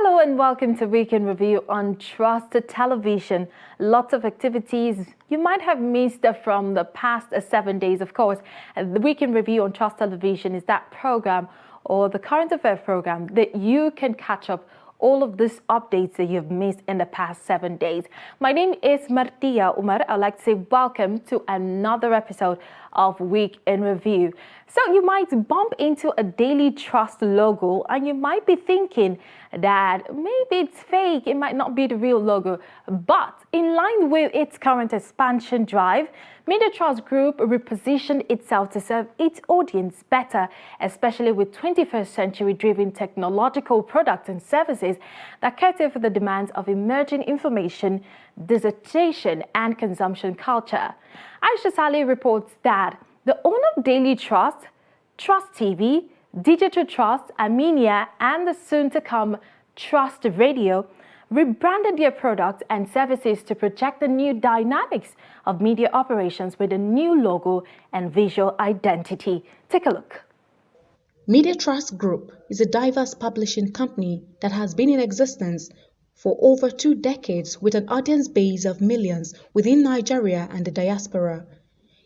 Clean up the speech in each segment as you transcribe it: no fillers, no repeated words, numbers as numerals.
Hello and welcome to Weekend Review on Trusted Television. Lots of activities you might have missed from the past 7 days, of course. The Weekend Review on Trust Television is that program or the current affairs program that you can catch up all of these updates that you've missed in the past 7 days. My name is Martia Umar. I'd like to say welcome to another episode of Week in Review. So you might bump into a Daily Trust logo and you might be thinking that maybe it's fake, it might not be the real logo. But in line with its current expansion drive, Media Trust Group repositioned itself to serve its audience better, especially with 21st century-driven technological products and services that cater for the demands of emerging information, dissertation, and consumption culture. Aisha Saleh reports that the owner of Daily Trust, Trust TV, Digital Trust, Armenia, and the soon-to-come Trust Radio rebranded their products and services to project the new dynamics of media operations with a new logo and visual identity. Take a look. Media Trust Group is a diverse publishing company that has been in existence for over 2 decades with an audience base of millions within Nigeria and the diaspora.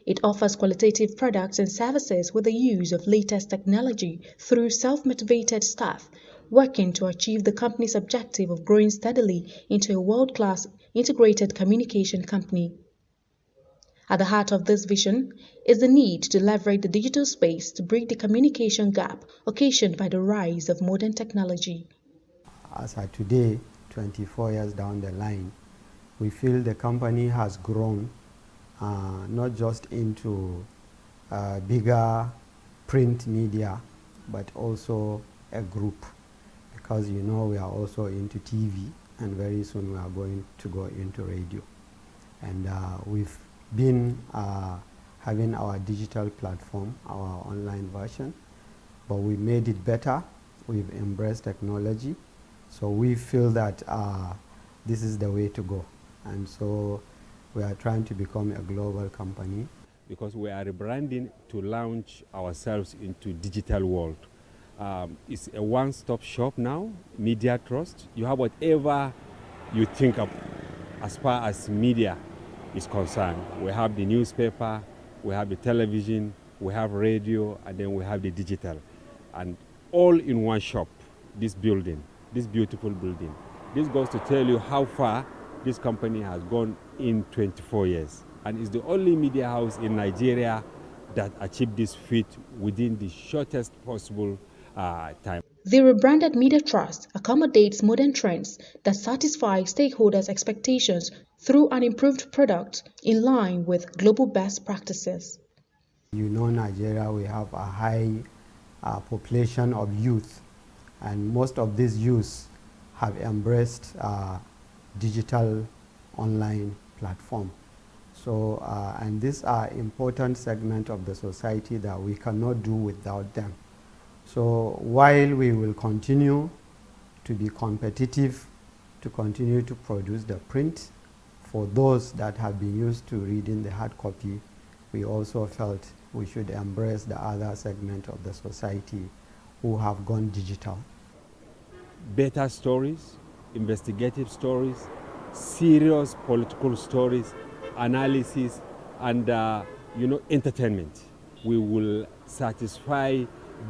It offers qualitative products and services with the use of latest technology through self-motivated staff working to achieve the company's objective of growing steadily into a world-class integrated communication company. At the heart of this vision is the need to leverage the digital space to bridge the communication gap occasioned by the rise of modern technology. As of today, 24 years down the line, we feel the company has grown not just into bigger print media, but also a group, because you know we are also into TV, and very soon we are going to go into radio. And we've been having our digital platform, our online version, but we made it better. We've embraced technology, so we feel that this is the way to go. And so we are trying to become a global company. Because we are rebranding to launch ourselves into digital world. It's a one-stop shop now, Media Trust. You have whatever you think of as far as media is concerned. We have the newspaper, we have the television, we have radio, and then we have the digital. And all in one shop, this building, this beautiful building. This goes to tell you how far this company has gone in 24 years. And it's the only media house in Nigeria that achieved this feat within the shortest possible time. The rebranded Media Trust accommodates modern trends that satisfy stakeholders' expectations through an improved product in line with global best practices. You know, Nigeria, we have a high population of youth, and most of these youths have embraced digital online platform. So, and these are important segment of the society that we cannot do without them. So while we will continue to be competitive, to continue to produce the print for those that have been used to reading the hard copy, we also felt we should embrace the other segment of the society who have gone digital. Better stories, investigative stories, serious political stories, analysis, and entertainment. We will satisfy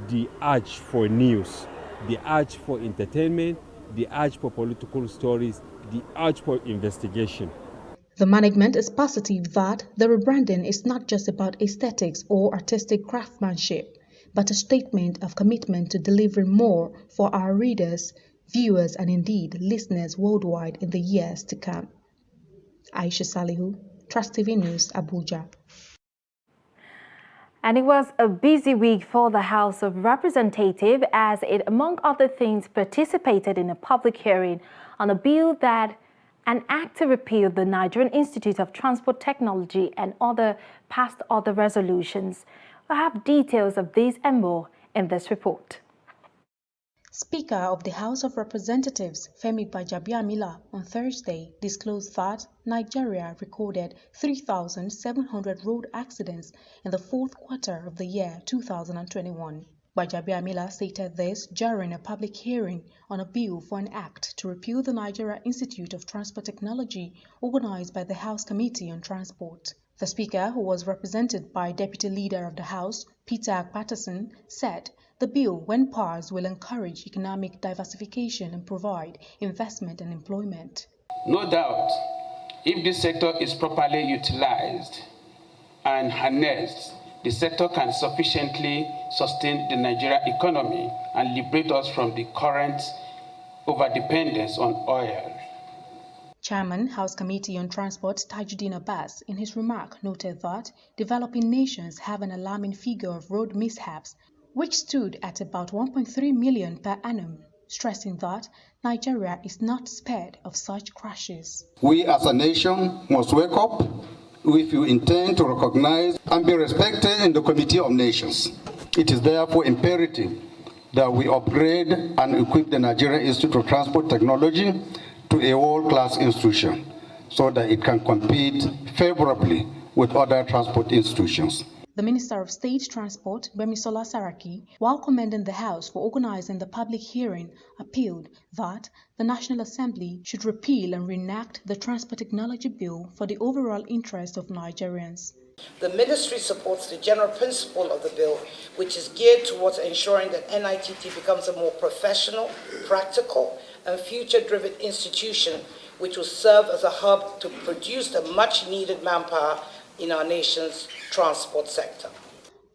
the urge for news, the urge for entertainment, the urge for political stories, the urge for investigation. The management is positive that the rebranding is not just about aesthetics or artistic craftsmanship, but a statement of commitment to delivering more for our readers, viewers, and indeed listeners worldwide in the years to come. Aisha Saleh, Trust TV News, Abuja. And it was a busy week for the House of Representatives as it, among other things, participated in a public hearing on a bill that an act to repeal the Nigerian Institute of Transport Technology and passed other resolutions. We have details of these and more in this report. Speaker of the House of Representatives, Femi Gbajabiamila, on Thursday disclosed that Nigeria recorded 3,700 road accidents in the fourth quarter of the year 2021. Gbajabiamila stated this during a public hearing on a bill for an act to repeal the Nigeria Institute of Transport Technology organized by the House Committee on Transport. The Speaker, who was represented by Deputy Leader of the House, Peter Patterson, said the bill, when passed, will encourage economic diversification and provide investment and employment. No doubt, if this sector is properly utilized and harnessed, the sector can sufficiently sustain the Nigerian economy and liberate us from the current overdependence on oil. Chairman, House Committee on Transport Tajuddin Abbas, in his remark, noted that developing nations have an alarming figure of road mishaps, which stood at about 1.3 million per annum, stressing that Nigeria is not spared of such crashes. We as a nation must wake up if you intend to recognize and be respected in the Committee of Nations. It is therefore imperative that we upgrade and equip the Nigerian Institute of Transport Technology to a world-class institution so that it can compete favorably with other transport institutions. The Minister of State Transport, Gbemisola Saraki, while commending the House for organizing the public hearing, appealed that the National Assembly should repeal and reenact the Transport Technology Bill for the overall interest of Nigerians. The Ministry supports the general principle of the bill, which is geared towards ensuring that NITT becomes a more professional, practical, and future-driven institution which will serve as a hub to produce the much-needed manpower in our nation's transport sector.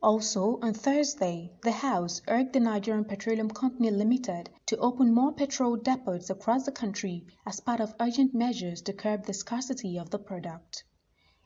Also, on Thursday, the House urged the Nigerian Petroleum Company Limited to open more petrol depots across the country as part of urgent measures to curb the scarcity of the product.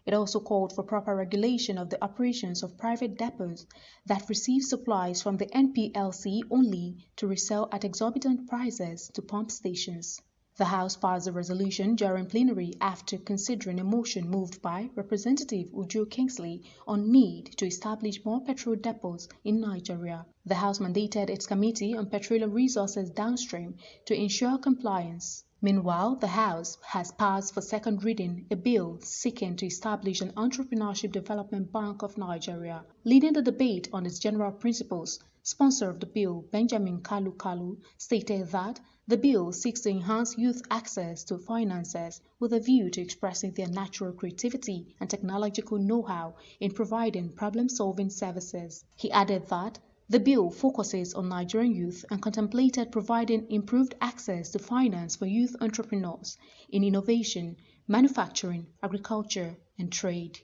It also called for proper regulation of the operations of private depots that receive supplies from the NPLC only to resell at exorbitant prices to pump stations. The House passed a resolution during plenary after considering a motion moved by Representative Uju Kingsley on need to establish more petrol depots in Nigeria. The House mandated its Committee on Petroleum Resources downstream to ensure compliance. Meanwhile, the House has passed for second reading a bill seeking to establish an Entrepreneurship Development Bank of Nigeria. Leading the debate on its general principles, sponsor of the bill, Benjamin Kalu, stated that the bill seeks to enhance youth access to finances with a view to expressing their natural creativity and technological know-how in providing problem-solving services. He added that the bill focuses on Nigerian youth and contemplated providing improved access to finance for youth entrepreneurs in innovation, manufacturing, agriculture, and trade.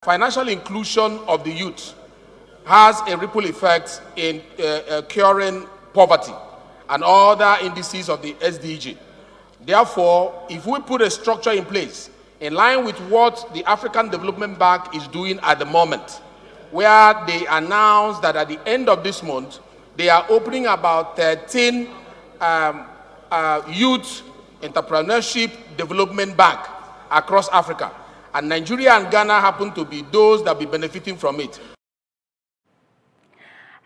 Financial inclusion of the youth has a ripple effect in curing poverty and other indices of the SDG. Therefore, if we put a structure in place in line with what the African Development Bank is doing at the moment, where they announced that at the end of this month, they are opening about 13 youth entrepreneurship development bank across Africa. And Nigeria and Ghana happen to be those that will be benefiting from it.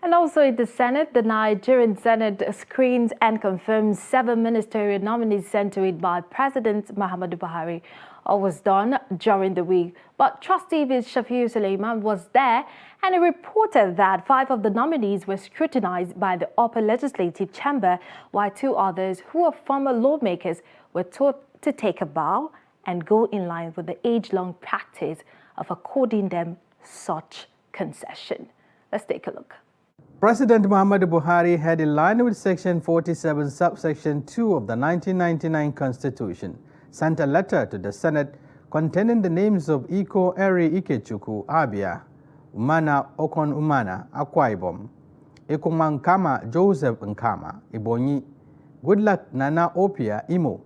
And also in the Senate, the Nigerian Senate screens and confirms 7 ministerial nominees sent to it by President Muhammadu Buhari. All was done during the week, but Trustee Shafiu Suleiman was there and he reported that 5 of the nominees were scrutinized by the upper legislative chamber, while 2 others who are former lawmakers were taught to take a bow and go in line with the age-long practice of according them such concession. Let's take a look. President Muhammadu Buhari had, in line with Section 47, subsection 2 of the 1999 Constitution, sent a letter to the Senate containing the names of Iko Eri Ikechukwu, Abia, Umana Okon Umana, Akwa Ibom, Ekuma Nkama Joseph Nkama, Ibonyi, Goodluck Nana Opia, Imo,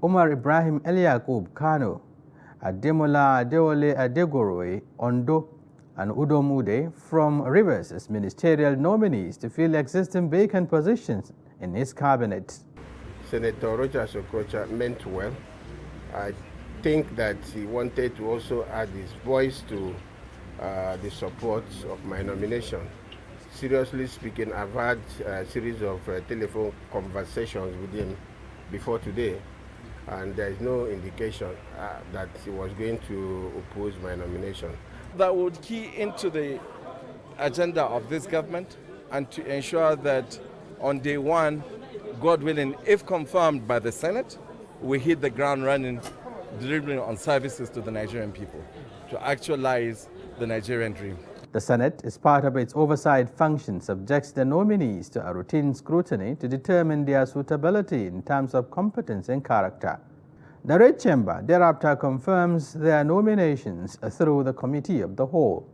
Umar Ibrahim Eliakub, Kano, Ademola Adeole Adegoroe, Ondo, and Udom Ude from Rivers as ministerial nominees to fill existing vacant positions in his cabinet. Senator Roger Sokocha meant well. I think that he wanted to also add his voice to the support of my nomination. Seriously speaking, I've had a series of telephone conversations with him before today, and there is no indication that he was going to oppose my nomination. That would key into the agenda of this government and to ensure that on day one, God willing, if confirmed by the Senate, we hit the ground running, delivering on services to the Nigerian people to actualize the Nigerian dream. The Senate, as part of its oversight function, subjects the nominees to a routine scrutiny to determine their suitability in terms of competence and character. The Red Chamber thereafter confirms their nominations through the Committee of the Whole.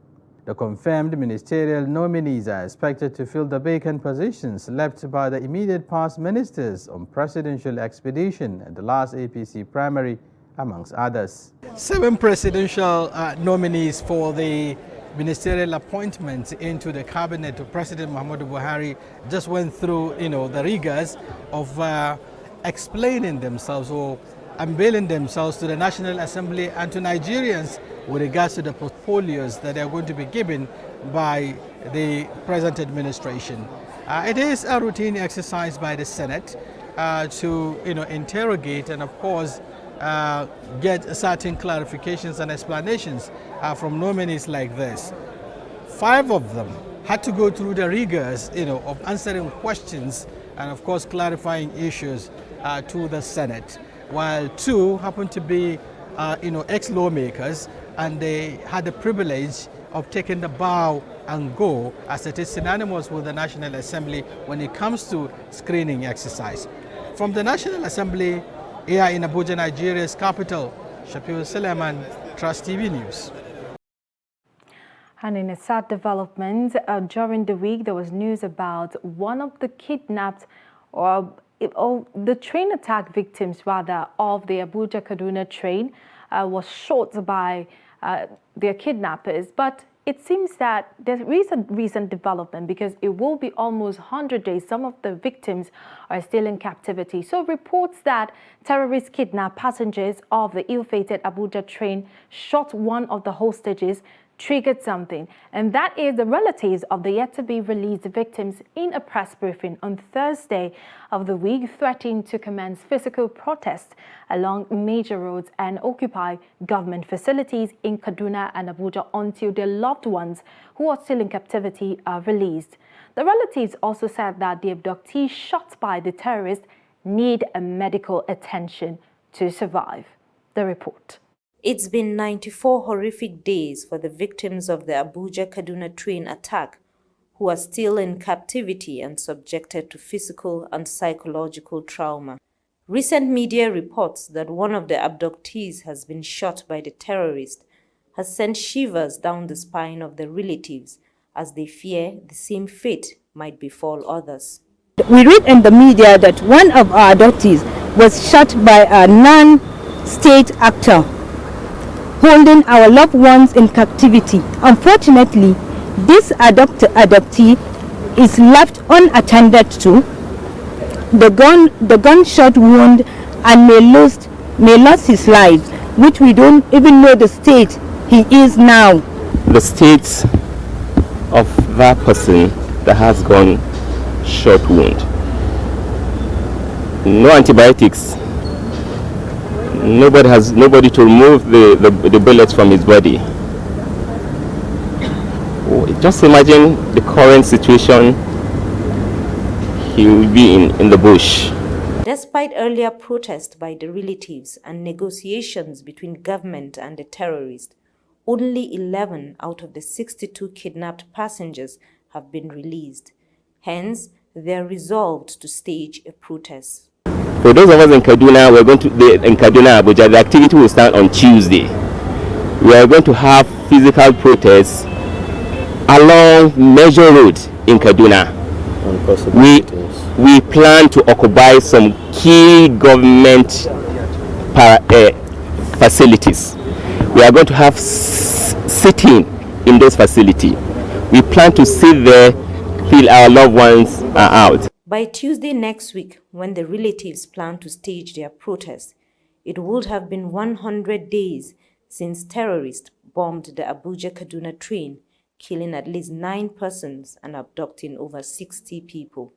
The confirmed ministerial nominees are expected to fill the vacant positions left by the immediate past ministers on presidential expedition at the last APC primary, amongst others. 7 presidential nominees for the ministerial appointments into the cabinet of President Muhammadu Buhari just went through, the rigors of explaining themselves or unveiling themselves to the National Assembly and to Nigerians with regards to the portfolios that are going to be given by the present administration. It is a routine exercise by the Senate to interrogate and, of course, get certain clarifications and explanations from nominees like this. 5 of them had to go through the rigors of answering questions and, of course, clarifying issues to the Senate, while 2 happened to be ex-lawmakers, and they had the privilege of taking the bow and go, as it is synonymous with the National Assembly when it comes to screening exercise. From the National Assembly here in Abuja, Nigeria's capital, Shapiro Suleiman, Trust TV News. And in a sad development, during the week, there was news about one of the kidnapped the train attack victims, rather, of the Abuja-Kaduna train was shot by their kidnappers. But it seems that there is a recent development, because it will be almost 100 days. Some of the victims are still in captivity. So reports that terrorists kidnapped passengers of the ill-fated Abuja train, shot one of the hostages, triggered something, and that is the relatives of the yet-to-be-released victims in a press briefing on Thursday of the week threatened to commence physical protests along major roads and occupy government facilities in Kaduna and Abuja until their loved ones who are still in captivity are released. The relatives also said that the abductees shot by the terrorists need a medical attention to survive. The report. It's been 94 horrific days for the victims of the Abuja-Kaduna train attack, who are still in captivity and subjected to physical and psychological trauma. Recent media reports that one of the abductees has been shot by the terrorist has sent shivers down the spine of the relatives, as they fear the same fate might befall others. We read in the media that one of our adoptees was shot by a non-state actor holding our loved ones in captivity. Unfortunately, this adoptee is left unattended to. The gunshot wound, and may lose his life, which we don't even know the state he is now. The state of that person that has gone shot wound. No antibiotics. Nobody to remove the bullets from his body. Just imagine the current situation he will be in the bush. Despite earlier protests by the relatives and negotiations between government and the terrorists, only 11 out of the 62 kidnapped passengers have been released. Hence, they are resolved to stage a protest. For those of us in Kaduna, in Kaduna, Abuja, the activity will start on Tuesday. We are going to have physical protests along Major Road in Kaduna. We plan to occupy some key government facilities. We are going to have sitting in those facilities. We plan to sit there till our loved ones are out. By Tuesday next week, when the relatives plan to stage their protest, it would have been 100 days since terrorists bombed the Abuja-Kaduna train, killing at least 9 persons and abducting over 60 people.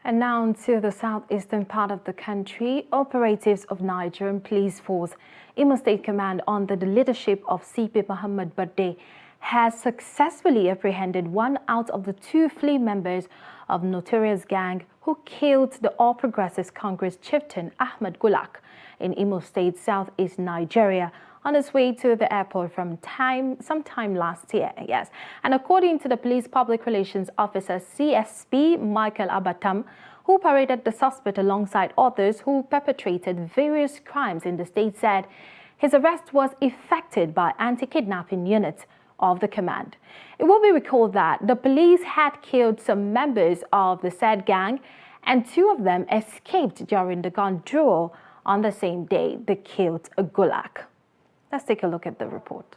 And now to the southeastern part of the country, operatives of Nigerian Police Force, Imo State Command, under the leadership of CP Muhammad Badde, has successfully apprehended one out of the 2 fleeing members of notorious gang who killed the All Progressives Congress chieftain Ahmed Gulak in Imo State, southeast Nigeria, on his way to the airport from sometime last year. Yes, and according to the police public relations officer CSP Michael Abatam, who paraded the suspect alongside others who perpetrated various crimes in the state, said his arrest was effected by anti-kidnapping units of the command. It will be recalled that the police had killed some members of the said gang, and 2 of them escaped during the gun duel on the same day they killed Gulak. Let's take a look at the report.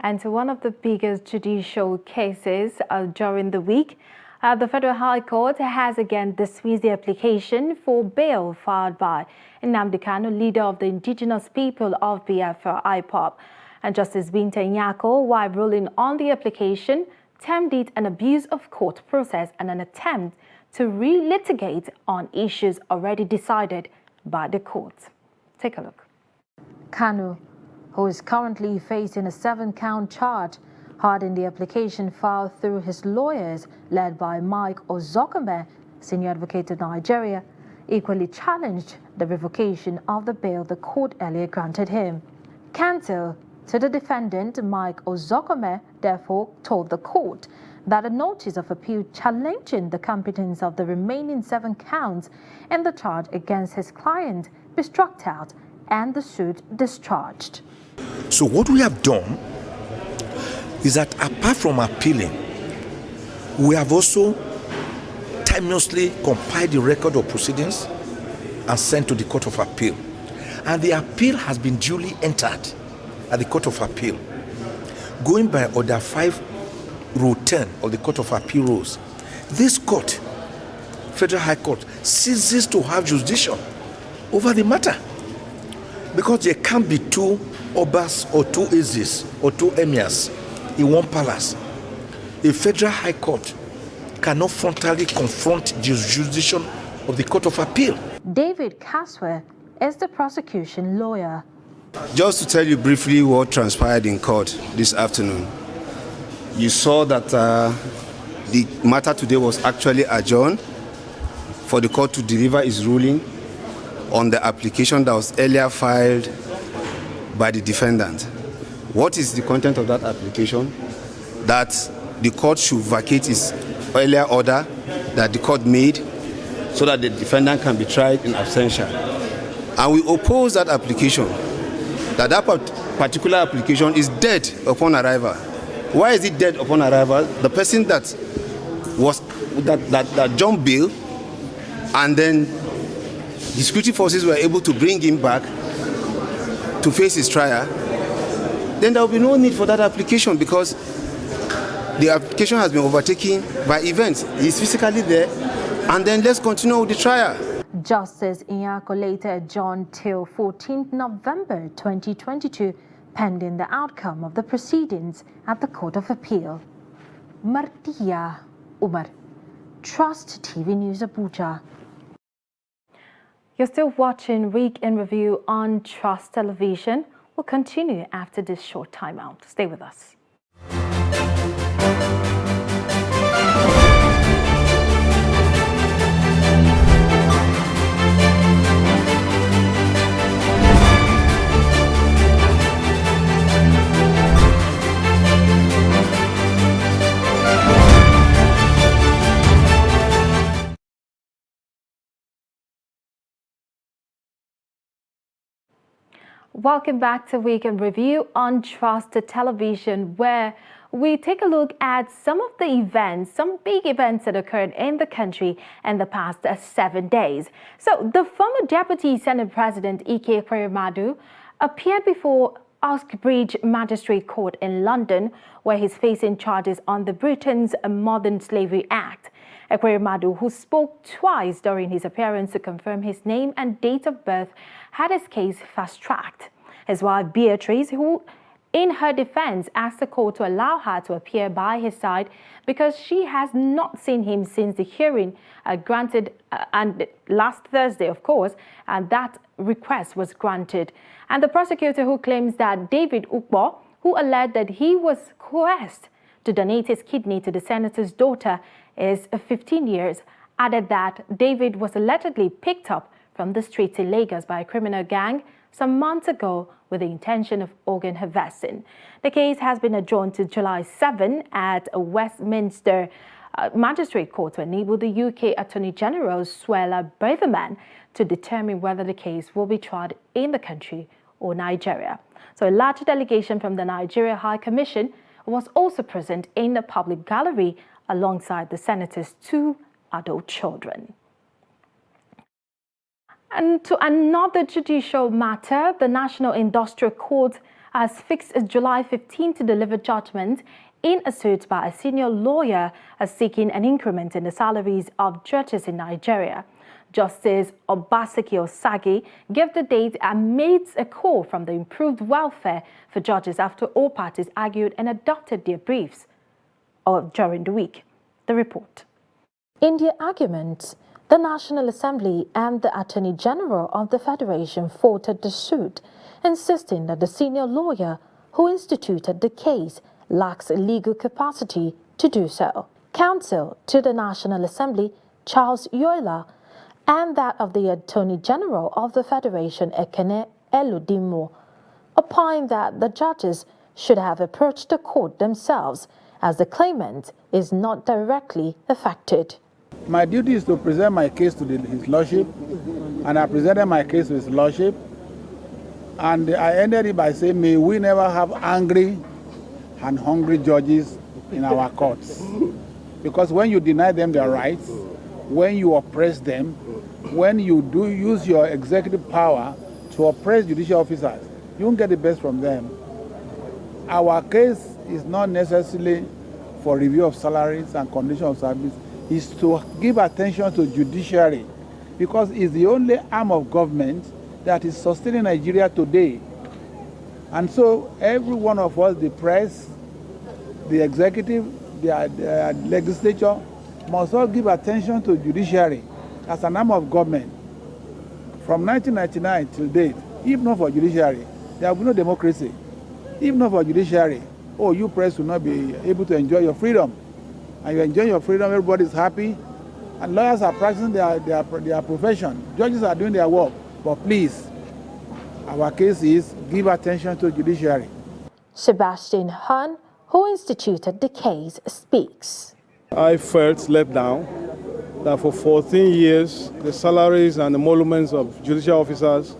And to one of the biggest judicial cases during the week, the Federal High Court has again dismissed the application for bail filed by Nnamdi Kanu, leader of the indigenous people of Biafra, IPOB. And Justice Binta Nyako, while ruling on the application, termed it an abuse of court process and an attempt to re-litigate on issues already decided by the court. Take a look. Kanu, who is currently facing a 7-count charge, had in the application filed through his lawyers led by Mike Ozokome, senior advocate of Nigeria, equally challenged the revocation of the bail the court earlier granted him. Counsel to the defendant, Mike Ozokome, therefore told the court that a notice of appeal challenging the competence of the remaining 7 counts in the charge against his client be struck out and the suit discharged. So what we have done is that apart from appealing, we have also timelessly compiled the record of proceedings and sent to the Court of Appeal. And the appeal has been duly entered at the Court of Appeal. Going by Order 5, Rule 10 of the Court of Appeal rules, this court, Federal High Court, ceases to have jurisdiction over the matter. Because there can't be two Obas or two Izis or two Emirs in one palace. A federal high court cannot frontally confront the jurisdiction of the Court of Appeal. David Kaswe is the prosecution lawyer. Just to tell you briefly what transpired in court this afternoon. You saw that the matter today was actually adjourned for the court to deliver its ruling on the application that was earlier filed by the defendant. What is the content of that application? That the court should vacate its earlier order that the court made so that the defendant can be tried in absentia. And we oppose that application, that particular application is dead upon arrival. Why is it dead upon arrival? The person that jumped bail, and then the security forces were able to bring him back to face his trial, then there will be no need for that application because the application has been overtaken by events. He's physically there, and then let's continue with the trial. Justice Inyako later adjourned till 14th November 2022, pending the outcome of the proceedings at the Court of Appeal. Martia Umar, Trust TV News Abuja. You're still watching Week in Review on Trust Television. We'll continue after this short timeout. Stay with us. Welcome back to Week in Review on Trust Television, where we take a look at some of the events, some big events that occurred in the country in the past 7 days. So the former Deputy Senate President Ike Ekweremadu appeared before Uxbridge Magistrate Court in London, where he's facing charges on the Britain's Modern Slavery Act. Ekweremadu, who spoke twice during his appearance to confirm his name and date of birth, had his case fast-tracked. His wife Beatrice, who in her defense asked the court to allow her to appear by his side because she has not seen him since the hearing granted and last Thursday, of course, and that request was granted. And the prosecutor, who claims that David Ukbo, who alleged that he was coerced to donate his kidney to the senator's daughter, is 15 years, added that David was allegedly picked up from the streets in Lagos by a criminal gang some months ago with the intention of organ harvesting. The case has been adjourned to July 7 at Westminster Magistrate Court to enable the UK Attorney General Suella Braverman to determine whether the case will be tried in the country or Nigeria. So a large delegation from the Nigeria High Commission was also present in the public gallery alongside the senator's 2 adult children. And to another judicial matter, the National Industrial Court has fixed July 15 to deliver judgment in a suit by a senior lawyer seeking an increment in the salaries of judges in Nigeria. Justice Obaseki Osagi gave the date amidst a call from the improved welfare for judges after all parties argued and adopted their briefs during the week. The report. In their arguments, the National Assembly and the Attorney General of the Federation fought the suit, insisting that the senior lawyer who instituted the case lacks legal capacity to do so. Counsel to the National Assembly, Charles Yola, and that of the Attorney General of the Federation, Ekene Eludimo, opined that the judges should have approached the court themselves, as the claimant is not directly affected. My duty is to present my case to His Lordship, and I presented my case to His Lordship, and I ended it by saying, may we never have angry and hungry judges in our courts. Because when you deny them their rights, when you oppress them, when you do use your executive power to oppress judicial officers, you won't get the best from them. Our case is not necessarily for review of salaries and conditions of service, is to give attention to judiciary, because it's the only arm of government that is sustaining Nigeria today. And so every one of us, the press, the executive, the legislature, must all give attention to judiciary as an arm of government. From 1999 till date, if not for judiciary, there will be no democracy. If not for judiciary, oh, you press will not be able to enjoy your freedom. And you enjoy your freedom, everybody is happy. And lawyers are practicing their profession. Judges are doing their work. But please, our case is give attention to judiciary. Sebastian Han, who instituted the case, speaks. I felt let down that for 14 years, the salaries and emoluments of judicial officers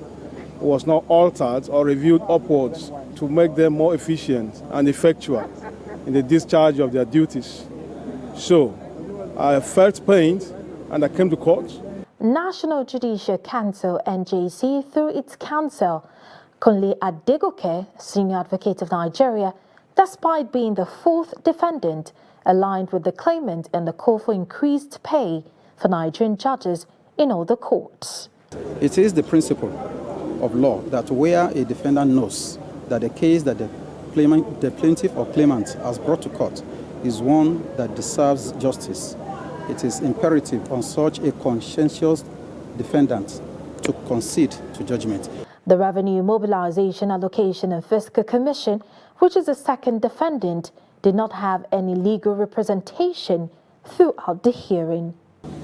was not altered or reviewed upwards to make them more efficient and effectual in the discharge of their duties. So, I felt pained and I came to court. National Judicial Council NJC, through its counsel, Kunle Adegoke, Senior Advocate of Nigeria, despite being the fourth defendant, aligned with the claimant in the call for increased pay for Nigerian judges in all the courts. It is the principle of law that where a defendant knows that the case that the plaintiff or claimant has brought to court is one that deserves justice, it is imperative on such a conscientious defendant to concede to judgment. The Revenue Mobilization Allocation and Fiscal Commission, which is the second defendant, did not have any legal representation throughout the hearing.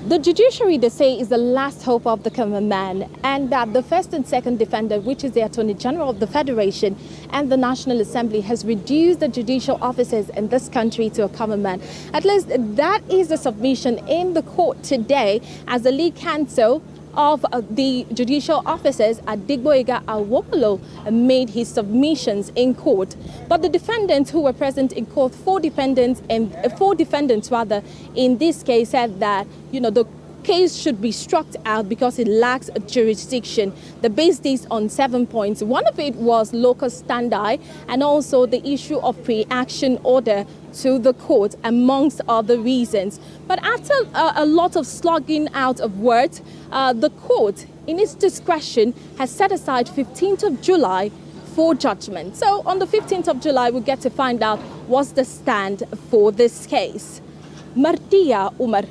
The judiciary, they say, is the last hope of the common man, and that the first and second defendant, which is the Attorney General of the Federation and the National Assembly, has reduced the judicial officers in this country to a common man. At least that is the submission in the court today, as the lead counsel of the judicial officers, Adigboyega Awopolo, made his submissions in court. But the defendants who were present in court, four defendants in this case, said that, the case should be struck out because it lacks jurisdiction. They based this on 7 points. One of it was locus standi and also the issue of pre-action order to the court, amongst other reasons. But after a lot of slogging out of words, the court, in its discretion, has set aside 15th of July for judgment. So on the 15th of July, we'll get to find out what's the stand for this case. Martia Umar,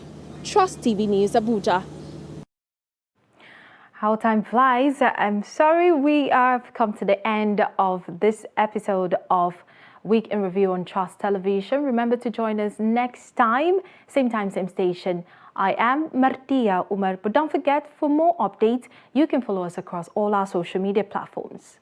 Trust TV News, Abuja. How time flies. I'm sorry we have come to the end of this episode of Week in Review on Trust Television. Remember to join us next time, same station. I am Martia Umar, but don't forget, for more updates, you can follow us across all our social media platforms.